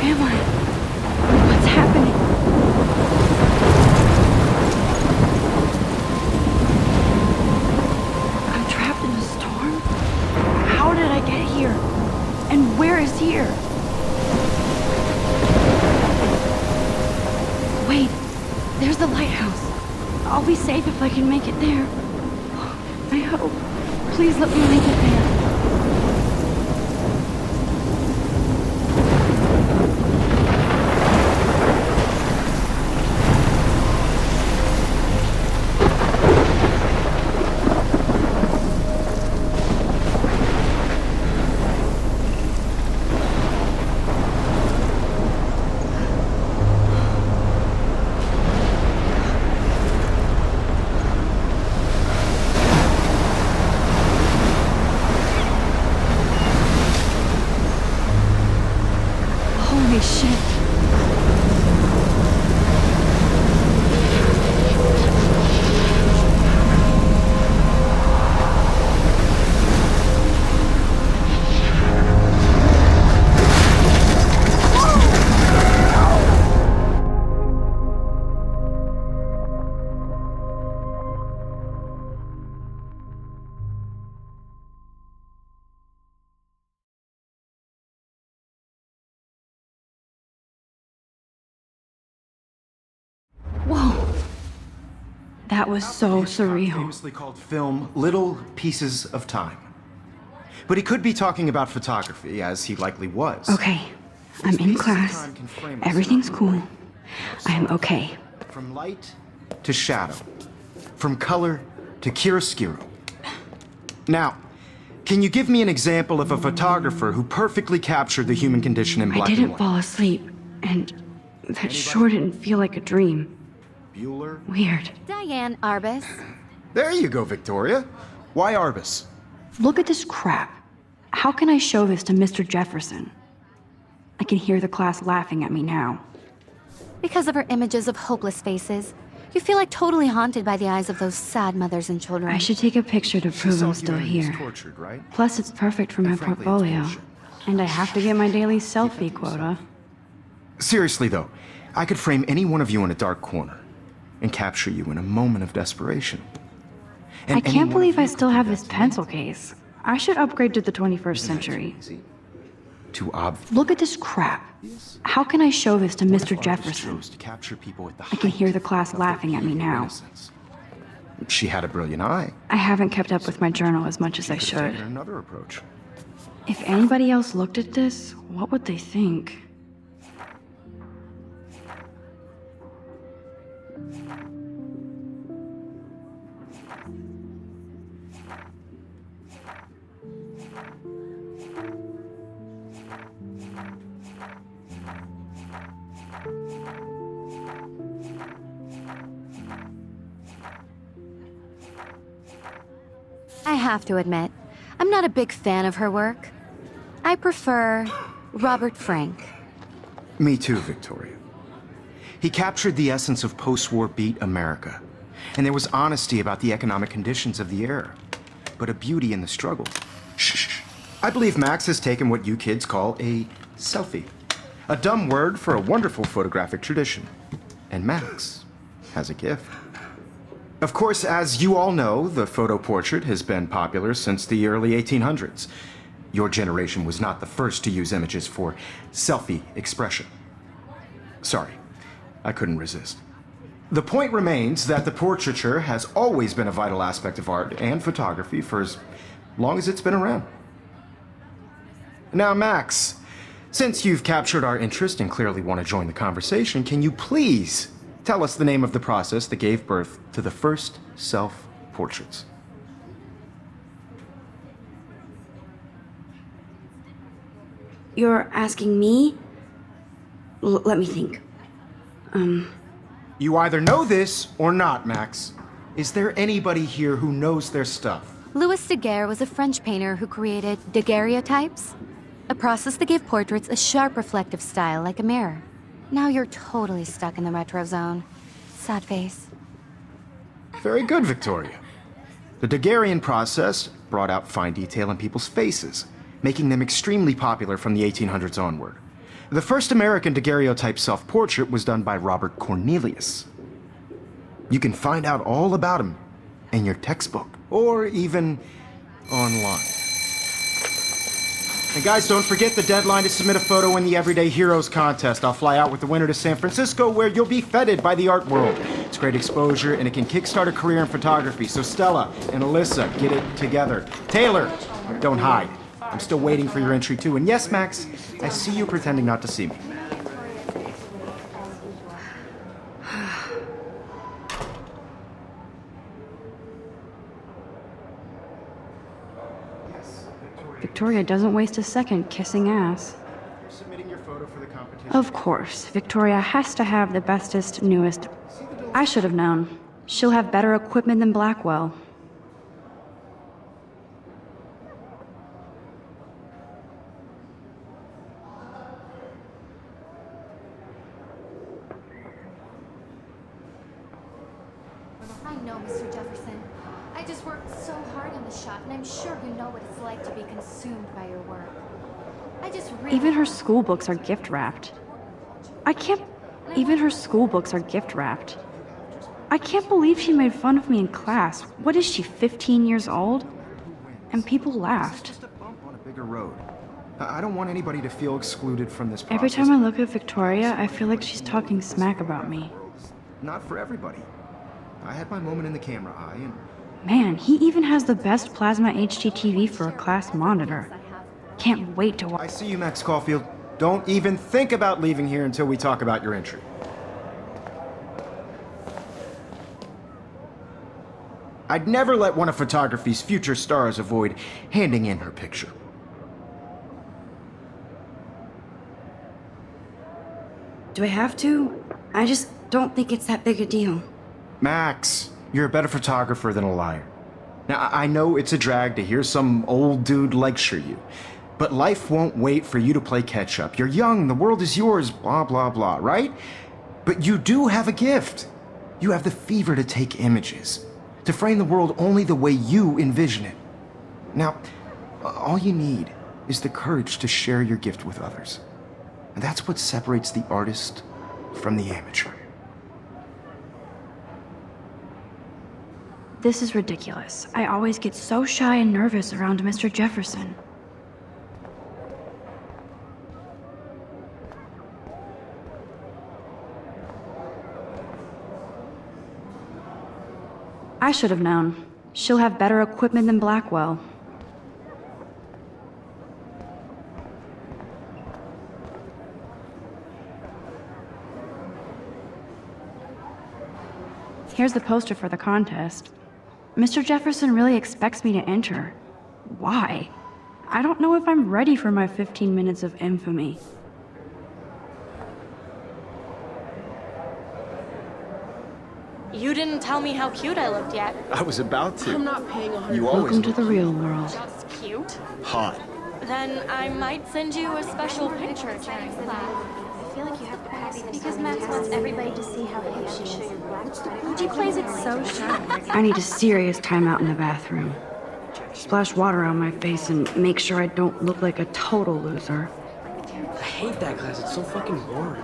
am I? What's happening? I'm trapped in a storm? How did I get here? And where is here? Wait, there's the lighthouse. I'll be safe if I can make it there. I hope. Please let me make it there. Holy shit. Whoa. That was so surreal. Famously called film Little Pieces of Time. But he could be talking about photography, as he likely was. Okay, I'm in class. Everything's cool. I'm okay. From light to shadow. From color to chiaroscuro. Now, can you give me an example of a photographer who perfectly captured the human condition in black I and didn't white? fall asleep, and that sure didn't feel like a dream. Bueller? Weird. Diane Arbus. There you go, Victoria. Why Arbus? Look at this crap. How can I show this to Mr. Jefferson? I can hear the class laughing at me now. Because of her images of hopeless faces, you feel like totally haunted by the eyes of those sad mothers and children. I should take a picture to prove I'm still here. Tortured, right? Plus, it's perfect for my frankly, it's portfolio. bullshit. And I have to get my daily selfie quota. Seriously, though, I could frame any one of you in a dark corner and capture you in a moment of desperation. And I any can't one believe of I you still could have do this that to me. pencil case. I should upgrade to the 21st century. Easy. Too obvious. Look at this crap. How can I show this to Mr. Jefferson? To capture people at the I can hear the class height of their laughing at me beauty and now. innocence. She had a brilliant eye. I haven't kept up with my journal as much as I Could have should. taken another approach. If anybody else looked at this, what would they think? I have to admit, I'm not a big fan of her work. I prefer Robert Frank. Me too, Victoria. He captured the essence of post-war beat America. And there was honesty about the economic conditions of the era, but a beauty in the struggle. Shh. I believe Max has taken what you kids call a selfie. A dumb word for a wonderful photographic tradition. And Max has a gift. Of course, as you all know, the photo portrait has been popular since the early 1800s. Your generation was not the first to use images for selfie expression. Sorry, I couldn't resist. The point remains that the portraiture has always been a vital aspect of art and photography for as long as it's been around. Now, Max, since you've captured our interest and clearly want to join the conversation, can you please tell us the name of the process that gave birth to the first self-portraits? You're asking me? Let me think. You either know this or not, Max. Is there anybody here who knows their stuff? Louis Daguerre was a French painter who created daguerreotypes, a process that gave portraits a sharp reflective style like a mirror. Now you're totally stuck in the retro zone. Sad face. Very good, Victoria. The Daguerrean process brought out fine detail in people's faces, making them extremely popular from the 1800s onward. The first American daguerreotype self-portrait was done by Robert Cornelius. You can find out all about him in your textbook, or even online. And guys, don't forget the deadline to submit a photo in the Everyday Heroes contest. I'll fly out with the winner to San Francisco, where you'll be feted by the art world. It's great exposure, and it can kickstart a career in photography. So Stella and Alyssa, get it together. Taylor, don't hide. I'm still waiting for your entry too. And yes, Max, I see you pretending not to see me. Victoria doesn't waste a second kissing ass. You're submitting your photo for the competition. Of course, Victoria has to have the bestest, newest. I should have known. She'll have better equipment than Blackwell. I know, Mr. Jefferson. I just worked so hard on the shot, and I'm sure you know what it's like to be consumed by your work. I just really... Even her school books are gift wrapped. Even her school books are gift wrapped. I can't believe she made fun of me in class. What is she, 15 years old? And people laughed. Just a bump on a bigger road. I don't want anybody to feel excluded from this process. Every time I look at Victoria, I feel like she's talking smack about me. Not for everybody. I had my moment in the camera eye, and Man, he even has the best plasma HDTV for a class monitor. Can't wait to watch. I see you, Max Caulfield. Don't even think about leaving here until we talk about your entry. I'd never let one of photography's future stars avoid handing in her picture. Do I have to? I just don't think it's that big a deal. Max, you're a better photographer than a liar. Now, I know it's a drag to hear some old dude lecture you, but life won't wait for you to play catch-up. You're young, the world is yours, blah, blah, blah, right? But you do have a gift. You have the fever to take images, to frame the world only the way you envision it. Now, all you need is the courage to share your gift with others. And that's what separates the artist from the amateur. This is ridiculous. I always get so shy and nervous around Mr. Jefferson. I should have known. She'll have better equipment than Blackwell. Here's the poster for the contest. Mr. Jefferson really expects me to enter. Why? I don't know if I'm ready for my 15 minutes of infamy. You didn't tell me how cute I looked yet. I was about to. I'm not paying 100. You always Welcome to look the real world. Just cute? hot. Then I might send you a special picture during class. I feel like you have to pass because Max wants everybody to see how hip she is. She plays it so shy. I need a serious timeout in the bathroom. Splash water on my face and make sure I don't look like a total loser. I hate that class. It's so fucking boring.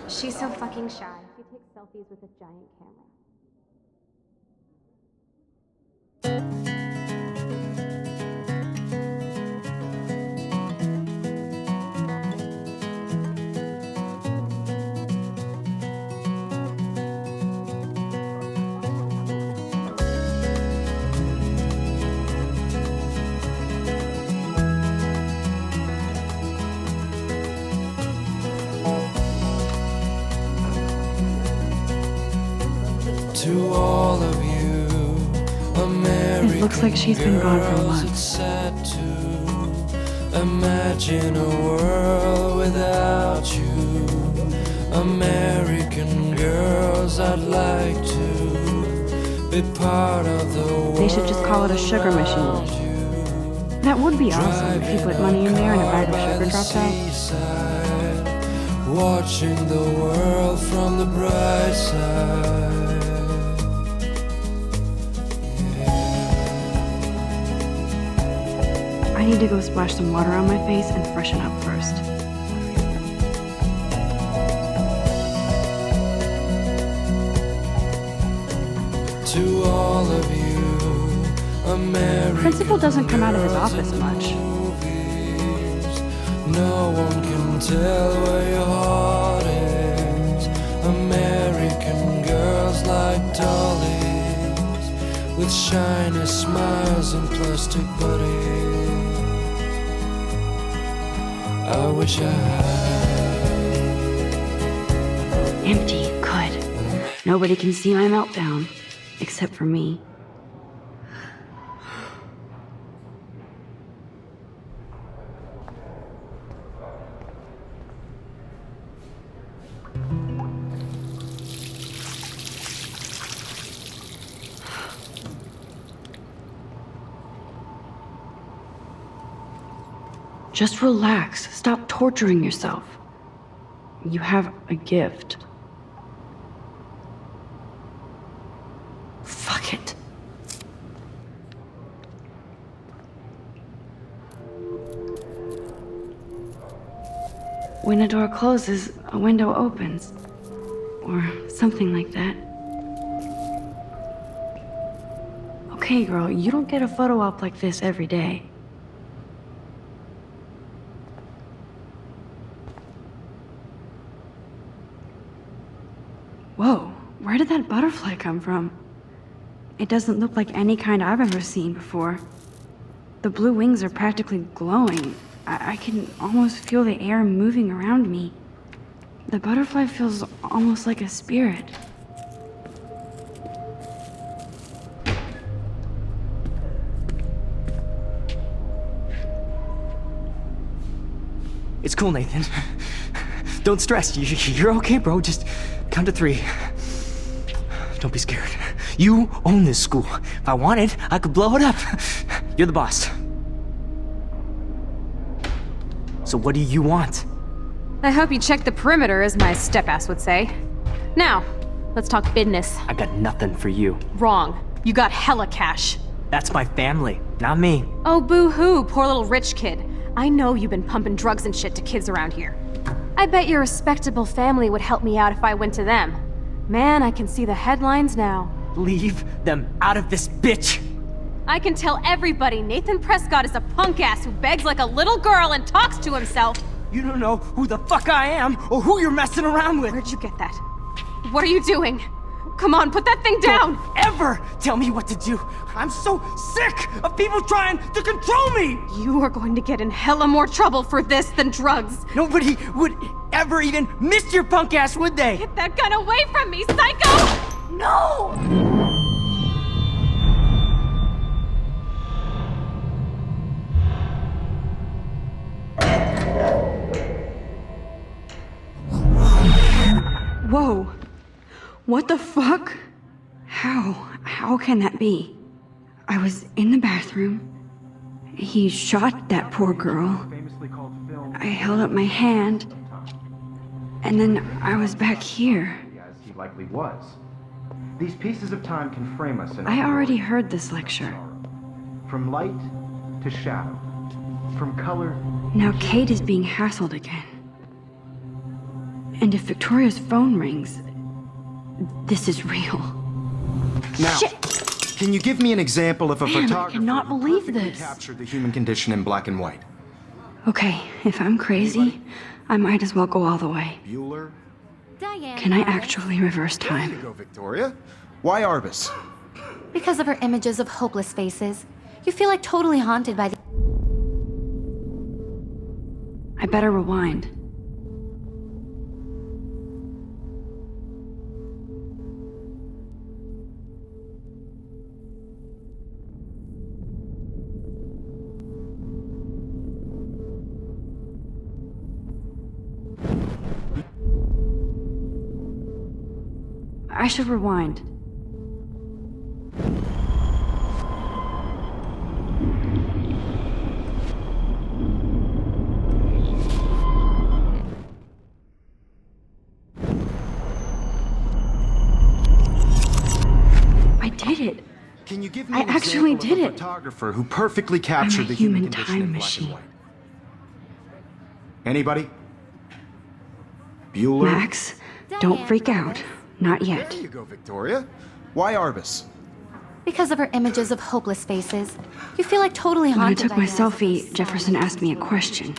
She's so fucking shy. She takes selfies with a giant camera. To all of you, American It looks like she's been gone for girls, months. it's sad to imagine a world without you. American girls, I'd like to be part of the world. They should just call it a sugar machine. That would be awesome if you put money in there and a bag of sugar drops out. Seaside, watching the world from the bright side. I need to go splash some water on my face and freshen up first. To all of you, American Principal doesn't come out of his girls office in much. movies. No one can tell where your heart is. American girls like dollies, with shiny smiles and plastic bodies. I wish I had. Empty, good. Nobody can see my meltdown, except for me. Just relax. Stop torturing yourself. You have a gift. Fuck it. When a door closes, a window opens. Or something like that. Okay, girl, you don't get a photo op like this every day. Whoa, where did that butterfly come from? It doesn't look like any kind I've ever seen before. The blue wings are practically glowing. I can almost feel the air moving around me. The butterfly feels almost like a spirit. It's cool, Nathan. Don't stress. You're okay, bro. Just count to 3. Don't be scared. You own this school. If I wanted, I could blow it up. You're the boss. So what do you want? I hope you checked the perimeter, as my step-ass would say. Now, let's talk business. I got nothing for you. Wrong. You got hella cash. That's my family, not me. Oh, boo-hoo, poor little rich kid. I know you've been pumping drugs and shit to kids around here. I bet your respectable family would help me out if I went to them. Man, I can see the headlines now. Leave them out of this bitch! I can tell everybody Nathan Prescott is a punk ass who begs like a little girl and talks to himself. You don't know who the fuck I am or who you're messing around with. Where'd you get that? What are you doing? Come on, put that thing down! Don't ever tell me what to do. I'm so sick of people trying to control me. You are going to get in hella more trouble for this than drugs. Nobody would ever even miss your punk ass, would they? Get that gun away from me, psycho! No! Whoa. What the fuck? How can that be? I was in the bathroom. He shot that poor girl. I held up my hand. And then I was back here. As he likely was. These pieces of time can frame us in I already heard this lecture. from light to shadow, from color. Now Kate is being hassled again. And if Victoria's phone rings, this is real. Now, Shit. can you give me an example of a Man, I photographer cannot who believe perfectly this. captured the human condition in black and white? Okay, if I'm crazy, I might as well go all the way. Bueller? Diane. Can I Arbus. actually reverse There you time? go, Victoria. Why Arbus? Because of her images of hopeless faces. You feel like totally haunted by the... I better rewind. I should rewind. Can I did it. you you give me I an actually example did of a it. photographer who perfectly captured the human human condition time in black machine. and white? Anybody? Bueller? Max, don't freak out. Not There yet. you go, Victoria. Why Arbus? Because of her images of hopeless faces, you feel like totally When I haunted. took my by her. selfie, Jefferson asked me a question.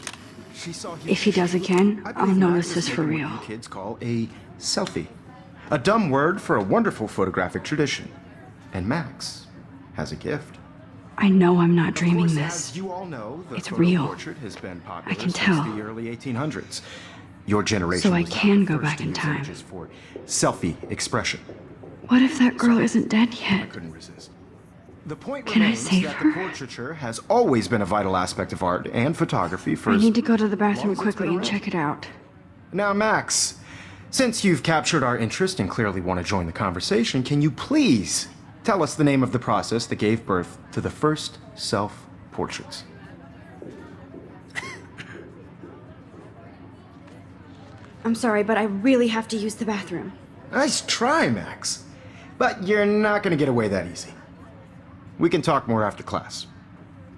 She saw his If he does again, I I'll believe know Max this has is for taken real. what you kids call a selfie. A dumb word for a wonderful photographic tradition. And Max has a gift. I know I'm not Of dreaming course, this. as you all know, the It's photo real. portrait has been popular I can since tell. the early 1800s. Your generation So I was not can the go first back to in use time. images for selfie expression. What if that girl isn't dead I yet? couldn't resist. The point Can I remains save that her? the portraiture has always been a vital aspect of art and photography for I as need to go to the long bathroom as it's quickly been and around. check it out. Now, Max, since you've captured our interest and clearly want to join the conversation, can you please tell us the name of the process that gave birth to the first self-portraits? I'm sorry, but I really have to use the bathroom. Nice try, Max. But you're not going to get away that easy. We can talk more after class.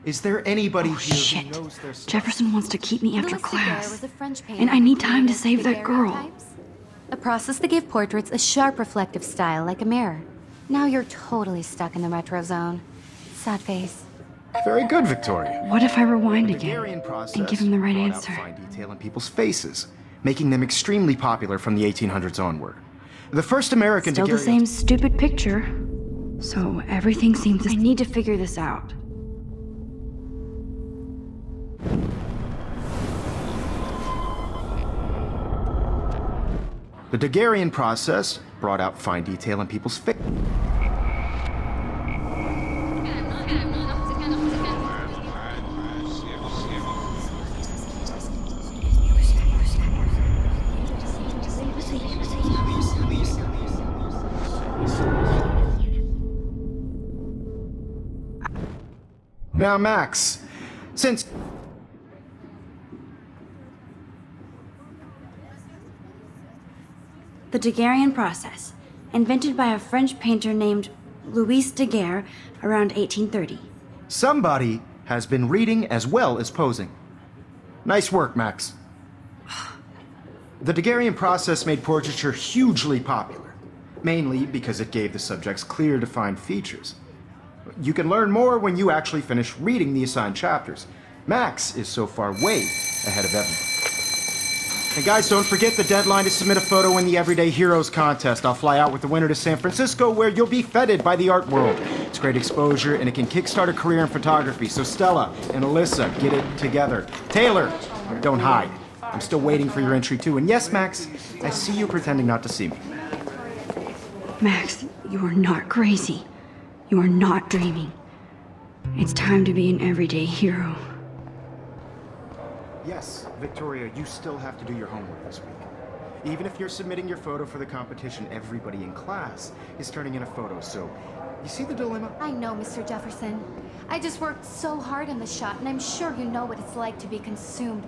Is there anybody Oh, here shit. who knows their stuff? Jefferson wants to keep me after Louis Daguerre class. was a French painter And I need who time to created save that girl. daguerreotypes, a process that gave portraits a sharp reflective style like a mirror. Now you're totally stuck in the retro zone. Sad face. Very good, Victoria. What if I rewind The again Daguerrean process and give him the right brought out answer? fine detail in people's faces, making them extremely popular from the 1800s onward. The first American Still the daguerreotype- same stupid picture. So everything seems... I need to figure this out. The Daguerrean process brought out fine detail in people's faces. Now, Max, since The Daguerrean process, invented by a French painter named Louis Daguerre around 1830. somebody has been reading as well as posing. Nice work, Max. The Daguerrean process made portraiture hugely popular, mainly because it gave the subjects clear, defined features. You can learn more when you actually finish reading the assigned chapters. Max is so far way ahead of everyone. And guys, don't forget the deadline to submit a photo in the Everyday Heroes contest. I'll fly out with the winner to San Francisco, where you'll be feted by the art world. It's great exposure, and it can kickstart a career in photography. So Stella and Alyssa, get it together. Taylor, don't hide. I'm still waiting for your entry too. And yes, Max, I see you pretending not to see me. Max, you are not crazy. You are not dreaming. It's time to be an everyday hero. Yes, Victoria, you still have to do your homework this week. Even if you're submitting your photo for the competition, everybody in class is turning in a photo, so you see the dilemma? I know, Mr. Jefferson. I just worked so hard on the shot, and I'm sure you know what it's like to be consumed.